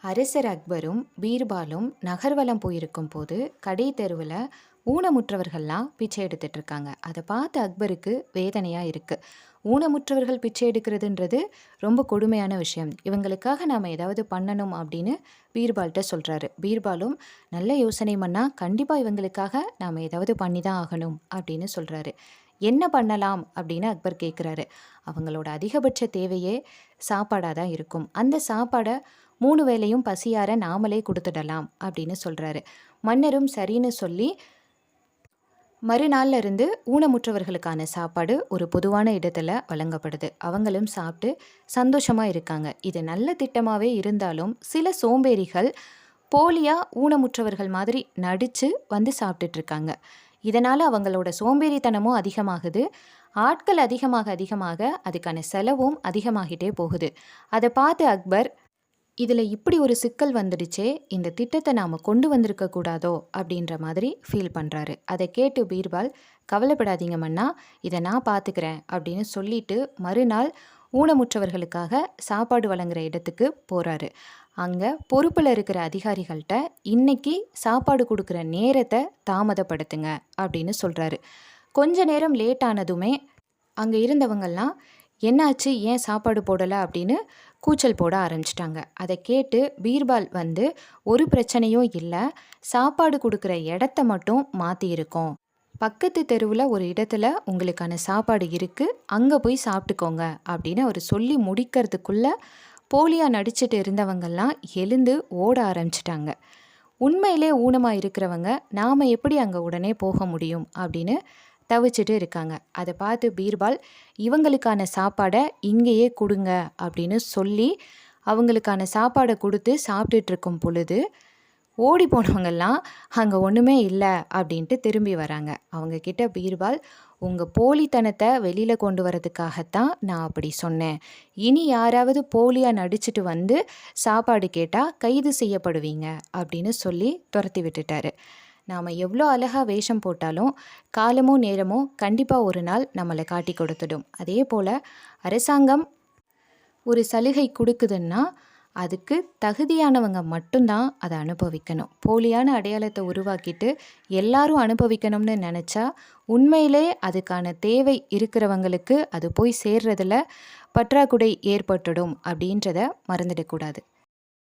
அரசர் அக்பரும் பீர்பாலும் நகர்வலம் போயிருக்கும் போது கடை தெருவில் ஊனமுற்றவர்கள்லாம் பிச்சை எடுத்துட்டு இருக்காங்க. அதை பார்த்து அக்பருக்கு வேதனையாக இருக்குது. ஊனமுற்றவர்கள் பிச்சை எடுக்கிறதுன்றது ரொம்ப கொடுமையான விஷயம். இவங்களுக்காக நாம் ஏதாவது பண்ணணும் அப்படின்னு பீர்பால்கிட்ட சொல்கிறாரு. பீர்பாலும் நல்ல யோசனை பண்ணால் கண்டிப்பாக இவங்களுக்காக நாம் ஏதாவது பண்ணி தான் ஆகணும் அப்படின்னு சொல்கிறாரு. என்ன பண்ணலாம் அப்படின்னு அக்பர் கேட்குறாரு. அவங்களோட அதிகபட்ச தேவையே சாப்பாடாக தான் இருக்கும். அந்த சாப்பாடை 3 வேளையும் பசியார நாமளே கொடுத்துடலாம் அப்படின்னு சொல்கிறாரு. மன்னரும் சரின்னு சொல்லி மறுநாள்ல இருந்து ஊனமுற்றவர்களுக்கான சாப்பாடு ஒரு பொதுவான இடத்துல வழங்கப்படுது. அவங்களும் சாப்பிட்டு சந்தோஷமாக இருக்காங்க. இது நல்ல திட்டமாகவே இருந்தாலும் சில சோம்பேறிகள் போலியா ஊனமுற்றவர்கள் மாதிரி நடித்து வந்து சாப்பிட்டுட்டு இருக்காங்க. இதனால் அவங்களோட சோம்பேறித்தனமும் அதிகமாகுது. ஆட்கள் அதிகமாக அதிகமாக அதுக்கான செலவும் அதிகமாகிட்டே போகுது. அதை பார்த்து அக்பர், இதில் இப்படி ஒரு சிக்கல் வந்துடுச்சே, இந்த திட்டத்தை நாம் கொண்டு வந்திருக்க கூடாதோ அப்படின்ற மாதிரி ஃபீல் பண்ணுறாரு. அதை கேட்டு பீர்பால், கவலைப்படாதீங்க மன்னா, இதை நான் பார்த்துக்கிறேன் அப்படின்னு சொல்லிட்டு மறுநாள் ஊனமுற்றவர்களுக்காக சாப்பாடு வழங்குற இடத்துக்கு போகிறாரு. அங்கே பொறுப்பில் இருக்கிற அதிகாரிகள்கிட்ட இன்னைக்கு சாப்பாடு கொடுக்குற நேரத்தை தாமதப்படுத்துங்க அப்படின்னு சொல்கிறாரு. கொஞ்ச நேரம் லேட் ஆனதுமே அங்கே இருந்தவங்கெல்லாம் என்னாச்சு, ஏன் சாப்பாடு போடலை அப்படின்னு கூச்சல் போட ஆரம்பிச்சிட்டாங்க. அதை கேட்டு பீர்பால் வந்து, ஒரு பிரச்சனையும் இல்லை, சாப்பாடு கொடுக்குற இடத்த மட்டும் மாற்றியிருக்கோம். பக்கத்து தெருவில் ஒரு இடத்துல உங்களுக்கான சாப்பாடு இருக்குது, அங்கே போய் சாப்பிட்டுக்கோங்க அப்படின்னு அவர் சொல்லி முடிக்கிறதுக்குள்ளே போலியாக நடிச்சிட்டு இருந்தவங்கெல்லாம் எழுந்து ஓட ஆரம்பிச்சிட்டாங்க. உண்மையிலே ஊனமாக இருக்கிறவங்க நாம் எப்படி அங்கே உடனே போக முடியும் அப்படின்னு தவிச்சிட்டு இருக்காங்க. அதை பார்த்து பீர்பால், இவங்களுக்கான சாப்பாடை இங்கேயே கொடுங்க அப்படின்னு சொல்லி அவங்களுக்கான சாப்பாடை கொடுத்து சாப்பிட்டுட்டு இருக்கும் பொழுது ஓடி போனவங்கெல்லாம் அங்கே ஒன்றுமே இல்லை அப்படின்ட்டு திரும்பி வராங்க. அவங்கக்கிட்ட பீர்பால், உங்கள் போலித்தனத்தை வெளியில் கொண்டு வரதுக்காகத்தான் நான் அப்படி சொன்னேன். இனி யாராவது போலியாக நடிச்சிட்டு வந்து சாப்பாடு கேட்டால் கைது செய்யப்படுவீங்க அப்படின்னு சொல்லி துரத்தி விட்டுட்டாரு. நாம் எவ்வளோ அழகாக வேஷம் போட்டாலும் காலமோ நேரமோ கண்டிப்பாக ஒரு நாள் நம்மளை காட்டி கொடுத்துடும். அதே போல் அரசாங்கம் ஒரு சலுகை கொடுக்குதுன்னா அதுக்கு தகுதியானவங்க மட்டும்தான் அதை அனுபவிக்கணும். போலியான அடையாளத்தை உருவாக்கிட்டு எல்லாரும் அனுபவிக்கணும்னு நினச்சா உண்மையிலே அதுக்கான தேவை இருக்கிறவங்களுக்கு அது போய் சேர்றதில் பற்றாக்குறை ஏற்பட்டுடும் அப்படின்றத மறந்துடக்கூடாது.